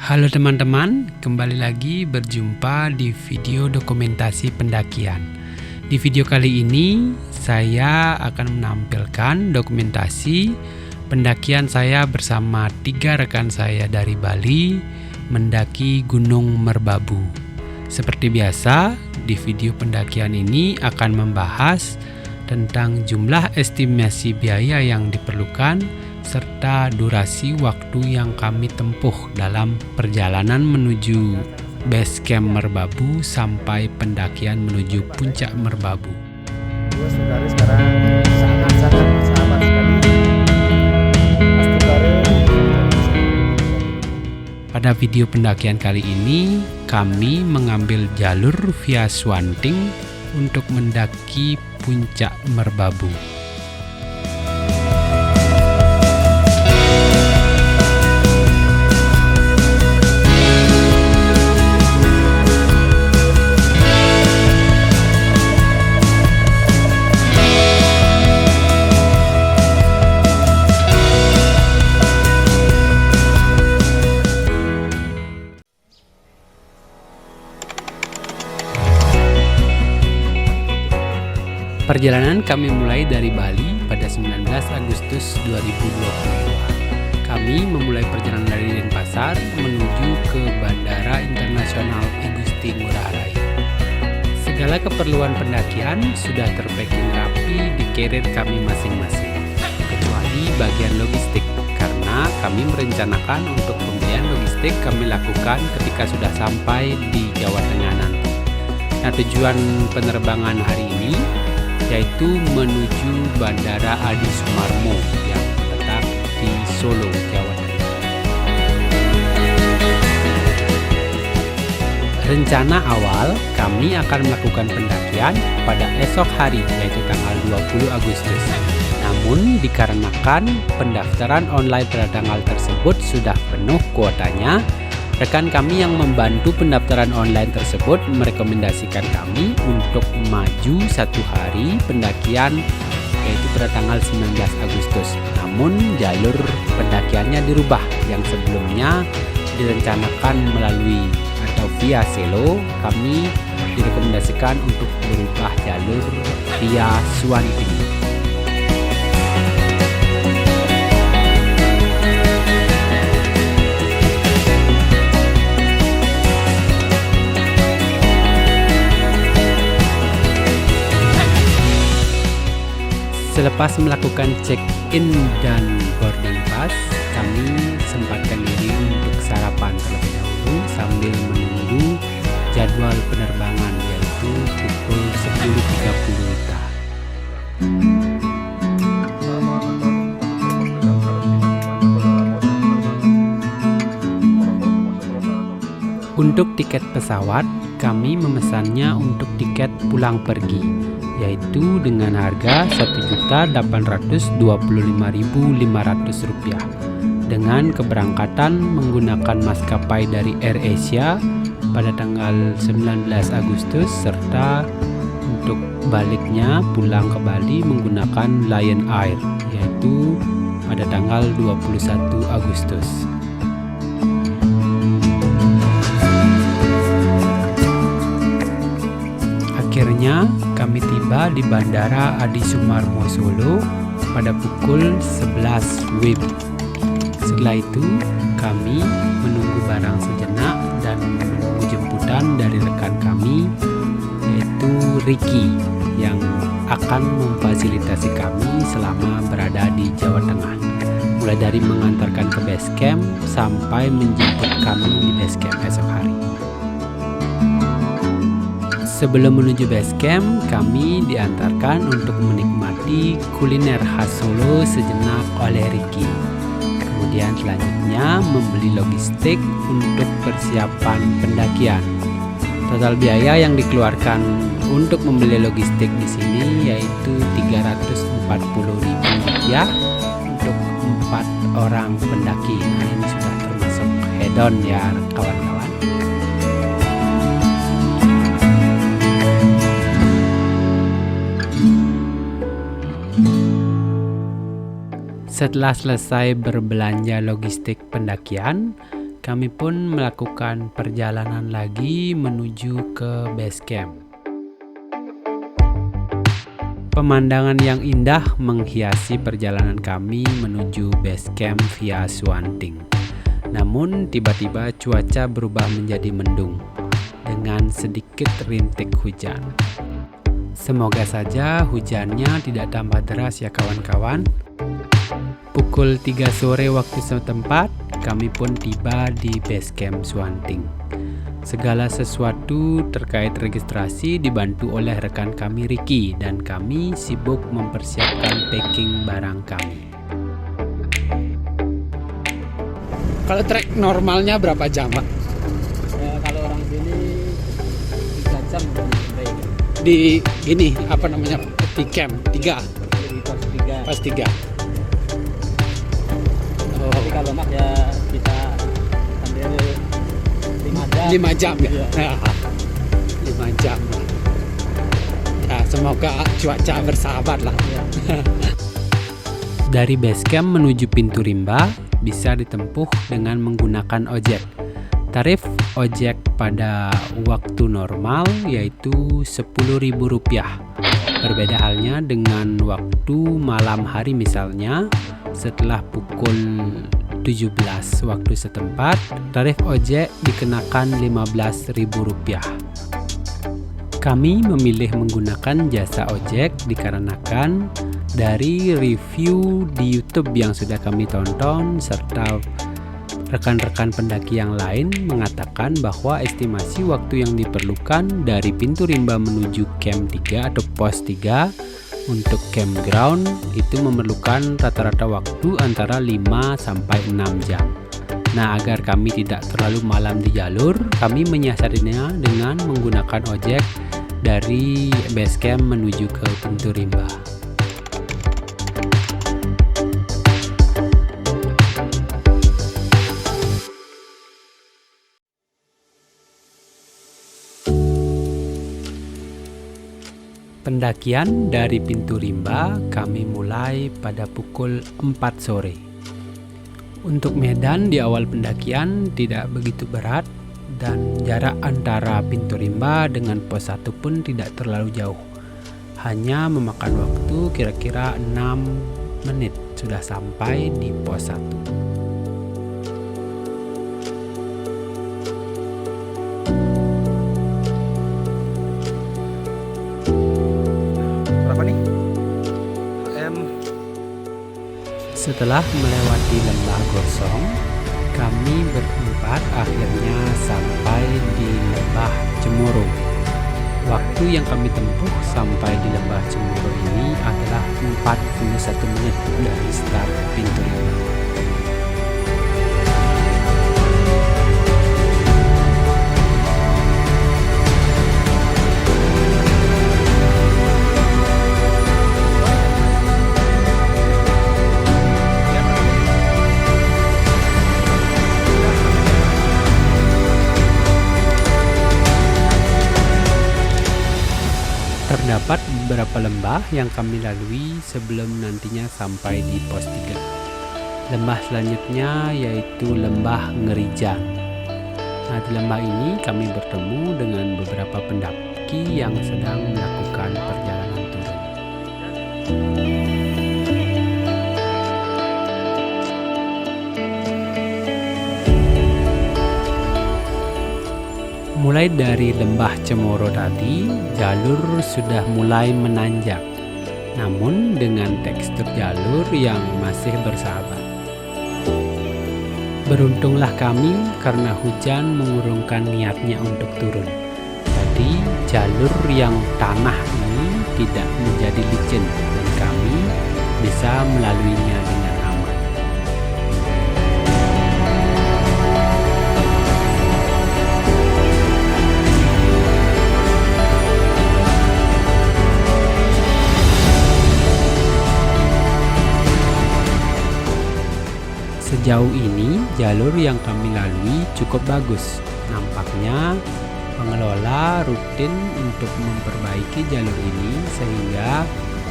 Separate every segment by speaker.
Speaker 1: Halo teman-teman, kembali lagi berjumpa di video dokumentasi pendakian. Di video kali ini, saya akan menampilkan dokumentasi pendakian saya bersama 3 rekan saya dari Bali mendaki Gunung Merbabu. Seperti biasa, di video pendakian ini akan membahas tentang jumlah estimasi biaya yang diperlukan serta durasi waktu yang kami tempuh dalam perjalanan menuju base camp Merbabu sampai pendakian menuju puncak Merbabu.
Speaker 2: Saudara sekarang sangat-sangat bersahabat sekali.
Speaker 1: Pada video pendakian kali ini, kami mengambil jalur via Swanting untuk mendaki puncak Merbabu. Perjalanan kami mulai dari Bali pada 19 Agustus 2022. Kami memulai perjalanan dari Denpasar menuju ke Bandara Internasional I Gusti Ngurah Rai. Segala keperluan pendakian sudah terpacking rapi di carrier kami masing-masing, kecuali bagian logistik, karena kami merencanakan untuk pembelian logistik kami lakukan ketika sudah sampai di Jawa Tengah nanti. Nah, tujuan penerbangan hari ini yaitu menuju Bandara Adi Sumarmo yang terletak di Solo, Jawa Tengah. Rencana awal kami akan melakukan pendakian pada esok hari, yaitu tanggal 20 Agustus. Namun dikarenakan pendaftaran online pada tanggal tersebut sudah penuh kuotanya, rekan kami yang membantu pendaftaran online tersebut merekomendasikan kami untuk maju 1 hari pendakian, yaitu pada tanggal 19 Agustus. Namun jalur pendakiannya dirubah, yang sebelumnya direncanakan melalui atau via Selo, kami direkomendasikan untuk berubah jalur via Swanting. Selepas melakukan check-in dan boarding pass, kami sempatkan diri untuk sarapan terlebih dahulu sambil menunggu jadwal penerbangan, yaitu pukul 10.30 WITA. Untuk tiket pesawat, kami memesannya untuk tiket pulang pergi, yaitu dengan harga Rp1.825.500 dengan keberangkatan menggunakan maskapai dari AirAsia pada tanggal 19 Agustus serta untuk baliknya pulang ke Bali menggunakan Lion Air, yaitu pada tanggal 21 Agustus. Akhirnya kami tiba di Bandara Adi Sumarmo Solo pada pukul 11 WIB. Setelah itu kami menunggu barang sejenak dan menunggu jemputan dari rekan kami, yaitu Ricky, yang akan memfasilitasi kami selama berada di Jawa Tengah, mulai dari mengantarkan ke base camp sampai menjemput kami di base camp esok hari. Sebelum menuju base camp, kami diantarkan untuk menikmati kuliner khas Solo sejenak oleh Ricky. Kemudian selanjutnya membeli logistik untuk persiapan pendakian. Total biaya yang dikeluarkan untuk membeli logistik di sini yaitu Rp340.000 untuk 4 orang pendaki. Nah, ini sudah termasuk head-on ya kawan-kawan. Setelah selesai berbelanja logistik pendakian, kami pun melakukan perjalanan lagi menuju ke base camp. Pemandangan yang indah menghiasi perjalanan kami menuju base camp via Swanting. Namun tiba-tiba cuaca berubah menjadi mendung dengan sedikit rintik hujan. Semoga saja hujannya tidak tambah deras ya kawan-kawan. Pukul 3 sore waktu setempat, kami pun tiba di base camp Swanting. Segala sesuatu terkait registrasi dibantu oleh rekan kami Ricky dan kami sibuk mempersiapkan packing barang kami. Kalau trek normalnya berapa jam, Pak?
Speaker 2: Kalau orang sini 3 jam
Speaker 1: Di ini apa namanya? Di camp 3.
Speaker 2: di pos 3.
Speaker 1: Pas 3.
Speaker 2: Tapi kalau mak ya kita ambil
Speaker 1: 5 jam ya?
Speaker 2: Iya.
Speaker 1: Nah, 5 jam. Ya, semoga cuaca bersahabat lah.
Speaker 2: Iya.
Speaker 1: Dari base camp menuju pintu rimba bisa ditempuh dengan menggunakan ojek. Tarif ojek pada waktu normal yaitu Rp10.000. Berbeda halnya dengan waktu malam hari, misalnya setelah pukul 17 waktu setempat, tarif ojek dikenakan Rp15.000. Kami memilih menggunakan jasa ojek dikarenakan dari review di YouTube yang sudah kami tonton serta rekan-rekan pendaki yang lain mengatakan bahwa estimasi waktu yang diperlukan dari pintu rimba menuju camp 3 atau pos 3 untuk campground itu memerlukan rata-rata waktu antara 5 sampai 6 jam. Nah, agar kami tidak terlalu malam di jalur, kami menyiasatinya dengan menggunakan ojek dari base camp menuju ke pintu rimba. Pendakian dari pintu rimba kami mulai pada pukul 4 sore. Untuk medan di awal pendakian tidak begitu berat dan jarak antara pintu rimba dengan pos 1 pun tidak terlalu jauh. Hanya memakan waktu kira-kira 6 menit sudah sampai di pos 1. Setelah melewati lembah gosong, kami berempat akhirnya sampai di lembah Cemoro. Waktu yang kami tempuh sampai di lembah Cemoro ini adalah 41 menit dari start pintu rimba. Terdapat beberapa lembah yang kami lalui sebelum nantinya sampai di pos 3. Lembah selanjutnya yaitu lembah Ngerijan. Nah, di lembah ini kami bertemu dengan beberapa pendaki yang sedang melakukan perjalanan turun. Mulai dari lembah Cemoro tadi, jalur sudah mulai menanjak, namun dengan tekstur jalur yang masih bersahabat. Beruntunglah kami karena hujan mengurungkan niatnya untuk turun. Jadi jalur yang tanah ini tidak menjadi licin dan kami bisa melaluinya dengan aman. Sejauh ini jalur yang kami lalui cukup bagus. Nampaknya pengelola rutin untuk memperbaiki jalur ini sehingga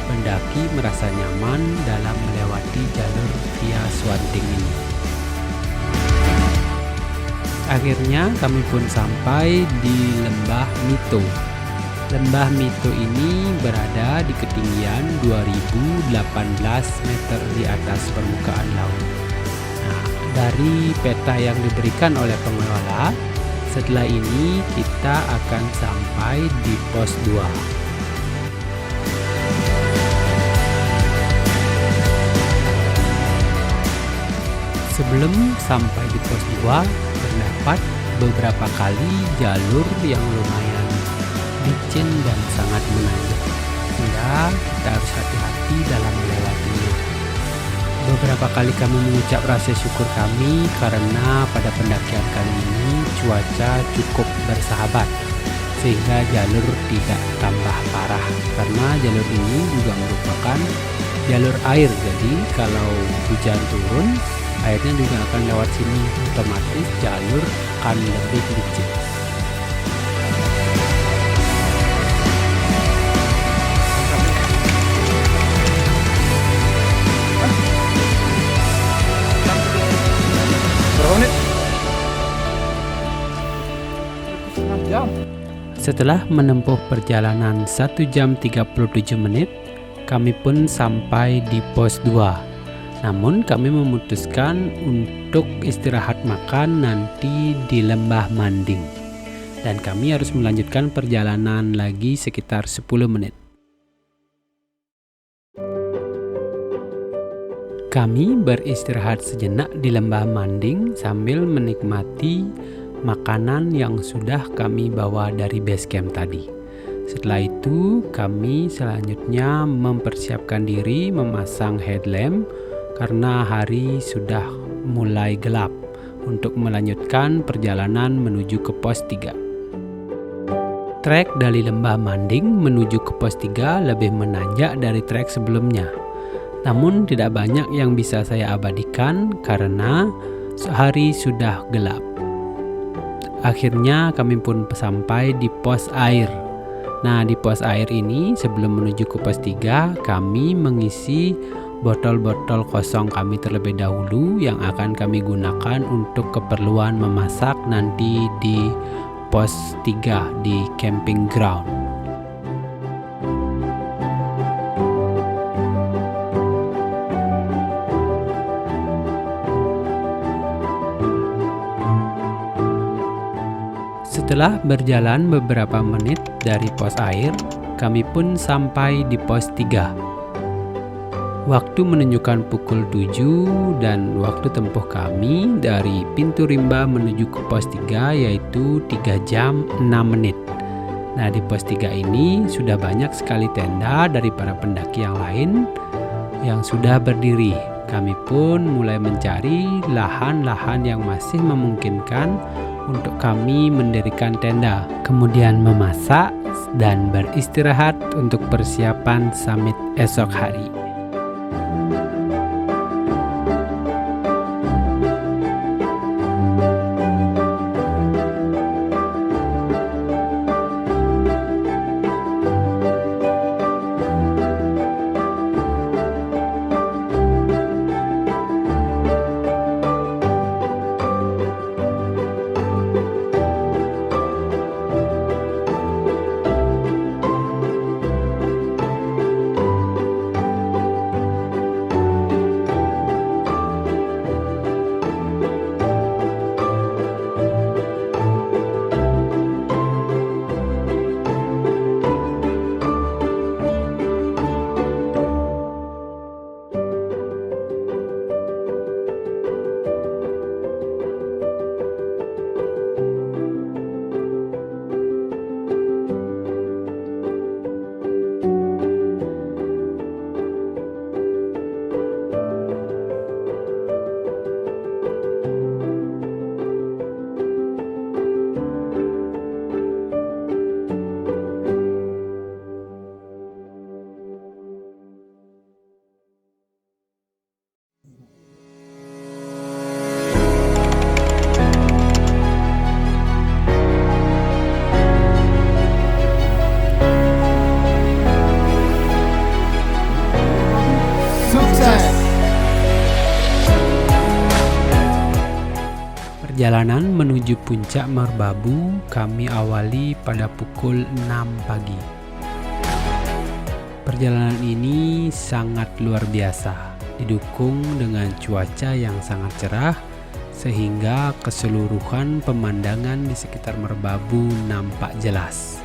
Speaker 1: pendaki merasa nyaman dalam melewati jalur via Swanting ini. Akhirnya kami pun sampai di Lembah Mito. Lembah Mito ini berada di ketinggian 2018 meter di atas permukaan laut. Nah, dari peta yang diberikan oleh pengelola, setelah ini kita akan sampai di pos 2. Sebelum sampai di pos 2, terdapat beberapa kali jalur yang lumayan licin dan sangat menanjak, sehingga kita harus hati-hati dalam melewatinya. Beberapa kali kami mengucap rasa syukur kami karena pada pendakian kali ini cuaca cukup bersahabat, sehingga jalur tidak tambah parah, karena jalur ini juga merupakan jalur air. Jadi kalau hujan turun, airnya juga akan lewat sini, otomatis jalur akan lebih licin. Setelah menempuh perjalanan 1 jam 37 menit, kami pun sampai di pos 2. Namun kami memutuskan untuk istirahat makan nanti di Lembah Manding. Dan kami harus melanjutkan perjalanan lagi sekitar 10 menit. Kami beristirahat sejenak di Lembah Manding sambil menikmati makanan yang sudah kami bawa dari base camp tadi. Setelah itu, kami selanjutnya mempersiapkan diri memasang headlamp karena hari sudah mulai gelap untuk melanjutkan perjalanan menuju ke pos 3. Trek dari Lembah Manding menuju ke pos 3 lebih menanjak dari trek sebelumnya. Namun tidak banyak yang bisa saya abadikan karena hari sudah gelap. Akhirnya kami pun sampai di pos air. Nah, di pos air ini sebelum menuju ke pos 3, kami mengisi botol-botol kosong kami terlebih dahulu yang akan kami gunakan untuk keperluan memasak nanti di pos 3 di camping ground. Setelah berjalan beberapa menit dari pos air, kami pun sampai di pos 3. Waktu menunjukkan pukul 7 dan waktu tempuh kami dari pintu rimba menuju ke pos 3 yaitu 3 jam 6 menit. Nah, di pos 3 ini sudah banyak sekali tenda dari para pendaki yang lain yang sudah berdiri. Kami pun mulai mencari lahan-lahan yang masih memungkinkan untuk kami mendirikan tenda, kemudian memasak dan beristirahat untuk persiapan summit esok hari. Perjalanan menuju puncak Merbabu kami awali pada pukul 6 pagi. Perjalanan ini sangat luar biasa, didukung dengan cuaca yang sangat cerah, sehingga keseluruhan pemandangan di sekitar Merbabu nampak jelas.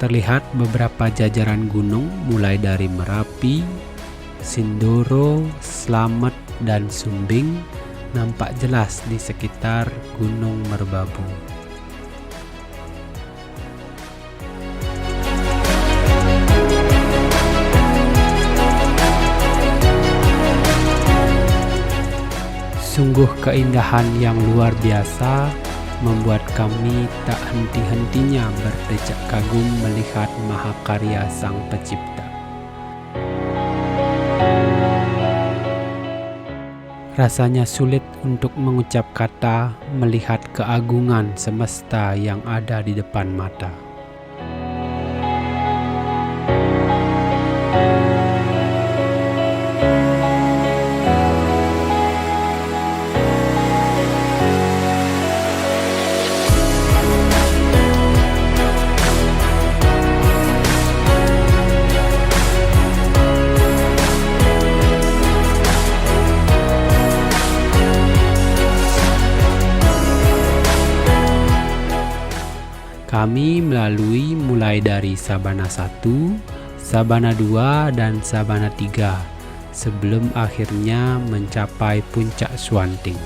Speaker 1: Terlihat beberapa jajaran gunung mulai dari Merapi, Sindoro, Slamet, dan Sumbing nampak jelas di sekitar Gunung Merbabu. Sungguh keindahan yang luar biasa membuat kami tak henti-hentinya berdecak kagum melihat mahakarya Sang Pencipta. Rasanya sulit untuk mengucap kata melihat keagungan semesta yang ada di depan mata. Kami melalui mulai dari Sabana 1, Sabana 2, dan Sabana 3 sebelum akhirnya mencapai puncak Swanting.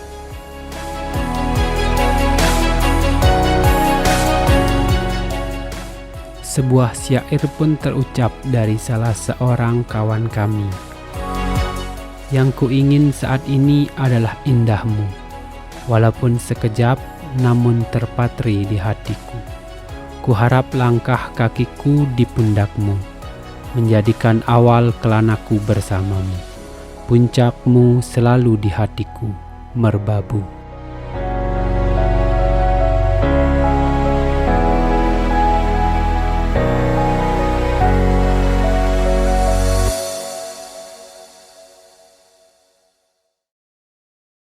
Speaker 1: Sebuah syair pun terucap dari salah seorang kawan kami. Yang kuingin saat ini adalah indahmu, walaupun sekejap namun terpatri di hatiku. Kuharap langkah kakiku di pundakmu, menjadikan awal kelanaku bersamamu. Puncakmu selalu di hatiku, Merbabu.